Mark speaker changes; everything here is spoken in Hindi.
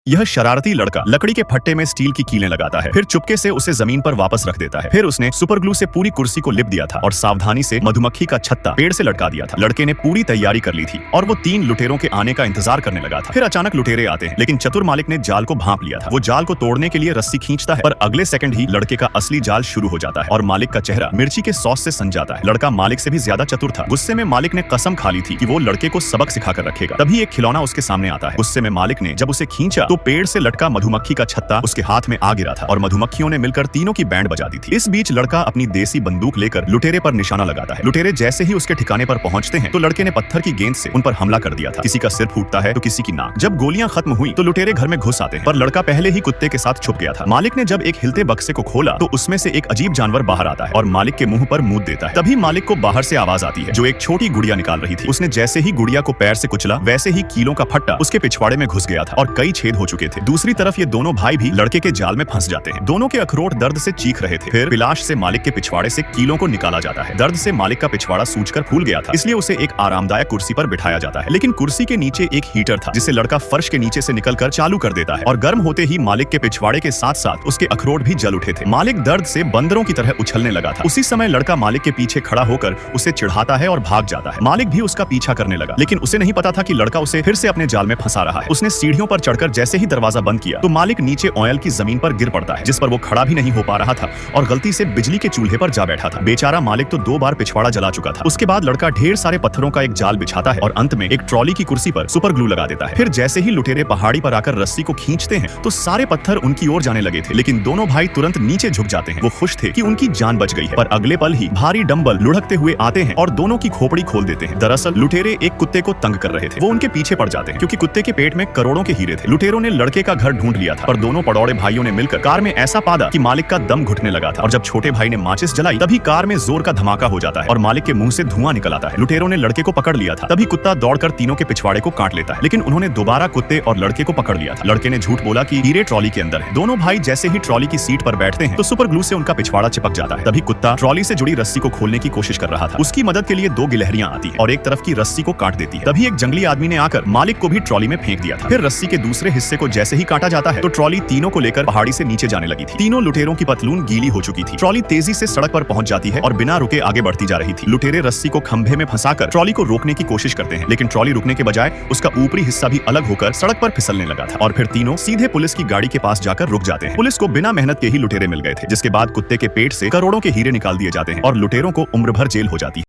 Speaker 1: यह शरारती लड़का लकड़ी के फट्टे में स्टील की कीलें लगाता है, फिर चुपके से उसे जमीन पर वापस रख देता है। फिर उसने सुपर ग्लू से पूरी कुर्सी को लिप दिया था और सावधानी से मधुमक्खी का छत्ता पेड़ से लटका दिया था। लड़के ने पूरी तैयारी कर ली थी और वो 3 लुटेरों के आने का इंतजार करने लगा था। फिर अचानक लुटेरे आते हैं, लेकिन चतुर मालिक ने जाल को भांप लिया था। वो जाल को तोड़ने के लिए रस्सी खींचता है, पर अगले सेकंड ही लड़के का असली जाल शुरू हो जाता है और मालिक का चेहरा मिर्ची के सॉस से सन जाता है। लड़का मालिक से भी ज्यादा चतुर था। गुस्से में मालिक ने कसम खा ली थी कि वो लड़के को सबक सिखाकर रखेगा। तभी एक खिलौना उसके सामने आता है। गुस्से में मालिक ने जब उसे खींचा तो पेड़ से लटका मधुमक्खी का छत्ता उसके हाथ में आ गिरा था और मधुमक्खियों ने मिलकर तीनों की बैंड बजा दी थी। इस बीच लड़का अपनी देसी बंदूक लेकर लुटेरे पर निशाना लगाता है। लुटेरे जैसे ही उसके ठिकाने पर पहुंचते हैं तो लड़के ने पत्थर की गेंद से उन पर हमला कर दिया था। किसी का सिर फूटता है तो किसी की नाक। जब गोलियां खत्म हुई तो लुटेरे घर में घुस आते हैं, पर लड़का पहले ही कुत्ते के साथ छुप गया था। मालिक ने जब एक हिलते बक्से को खोला तो उसमें से एक अजीब जानवर बाहर आता है और मालिक के मुंह पर मूत देता है। तभी मालिक को बाहर से आवाज आती है जो एक छोटी गुड़िया निकाल रही थी। उसने जैसे ही गुड़िया को पैर से कुचला वैसे ही कीलों का फट्टा उसके पिछवाड़े में घुस गया था और कई छेद हो चुके थे। दूसरी तरफ ये दोनों भाई भी लड़के के जाल में फंस जाते हैं। दोनों के अखरोट दर्द से चीख रहे थे। फिर पिलाश से मालिक के पिछवाड़े से कीलों को निकाला जाता है। दर्द से मालिक का पिछवाड़ा सूजकर फूल गया था, इसलिए उसे एक आरामदायक कुर्सी पर बिठाया जाता है। लेकिन कुर्सी के नीचे एक हीटर था जिसे लड़का फर्श के नीचे से निकलकर चालू कर देता है और गर्म होते ही मालिक के पिछवाड़े के साथ साथ उसके अखरोट भी जल उठे थे। मालिक दर्द से बंदरों की तरह उछलने लगा था। उसी समय लड़का मालिक के पीछे खड़ा होकर उसे चिढ़ाता है और भाग जाता है। मालिक भी उसका पीछा करने लगा, लेकिन उसे नहीं पता था कि लड़का उसे फिर से अपने जाल में फंसा रहा है। उसने सीढ़ियों पर चढ़कर जैसे ही दरवाजा बंद किया तो मालिक नीचे ऑयल की जमीन पर गिर पड़ता है, जिस पर वो खड़ा भी नहीं हो पा रहा था और गलती से बिजली के चूल्हे पर जा बैठा था। बेचारा मालिक तो 2 बार पिछवाड़ा जला चुका था। उसके बाद लड़का ढेर सारे पत्थरों का एक जाल बिछाता है और अंत में एक ट्रॉली की कुर्सी पर सुपर ग्लू लगा देता है। फिर जैसे ही लुटेरे पहाड़ी पर आकर रस्सी को खींचते हैं तो सारे पत्थर उनकी ओर जाने लगे थे, लेकिन दोनों भाई तुरंत नीचे झुक जाते हैं। वो खुश थे कि उनकी जान बच गई है, पर अगले पल ही भारी डंबल लुढ़कते हुए आते हैं और दोनों की खोपड़ी खोल देते हैं। दरअसल लुटेरे एक कुत्ते को तंग कर रहे थे। वो उनके पीछे पड़ जाते हैं क्योंकि कुत्ते के पेट में करोड़ों के हीरे थे। लुटेरों ने लड़के का घर ढूंढ लिया था, पर दोनों पड़ौड़े भाइयों ने मिलकर कार में ऐसा पादा कि मालिक का दम घुटने लगा था और जब छोटे भाई ने माचिस जलाई तभी कार में जोर का धमाका हो जाता है और मालिक के मुंह से धुआं निकल आता है। लुटेरों ने लड़के को पकड़ लिया था। तभी कुत्ता दौड़कर तीनों के पिछवाड़े को काट लेता है, लेकिन उन्होंने दोबारा कुत्ते और लड़के को पकड़ लिया था। लड़के ने झूठ बोला कि हीरे ट्रॉली के अंदर है। दोनों भाई जैसे ही ट्रॉली की सीट पर बैठते हैं तो सुपर ग्लू से उनका पिछवाड़ा चिपक जाता है। तभी कुत्ता ट्रॉली से जुड़ी रस्सी को खोलने की कोशिश कर रहा था। उसकी मदद के लिए 2 गिलहरियां आती हैं और एक तरफ की रस्सी को काट देती है। तभी एक जंगली आदमी ने आकर मालिक को भी ट्रॉली में फेंक दिया था। फिर रस्सी के दूसरे हिस्से को जैसे ही काटा जाता है तो ट्रॉली तीनों को लेकर पहाड़ी से नीचे जाने लगी थी। तीनों लुटेरों की पतलून गीली हो चुकी थी। ट्रॉली तेजी से सड़क पर पहुंच जाती है और बिना रुके आगे बढ़ती जा रही थी। लुटेरे रस्सी को खंभे में फंसाकर ट्रॉली को रोकने की कोशिश करते हैं, लेकिन ट्रॉली रुकने के बजाय उसका ऊपरी हिस्सा भी अलग होकर सड़क पर फिसलने लगा था और फिर तीनों सीधे पुलिस की गाड़ी के पास जाकर रुक जाते हैं। पुलिस को बिना मेहनत के ही लुटेरे मिल गए थे, जिसके बाद कुत्ते के पेट से करोड़ों के हीरे निकाल दिए जाते हैं और लुटेरों को उम्र भर जेल हो जाती है।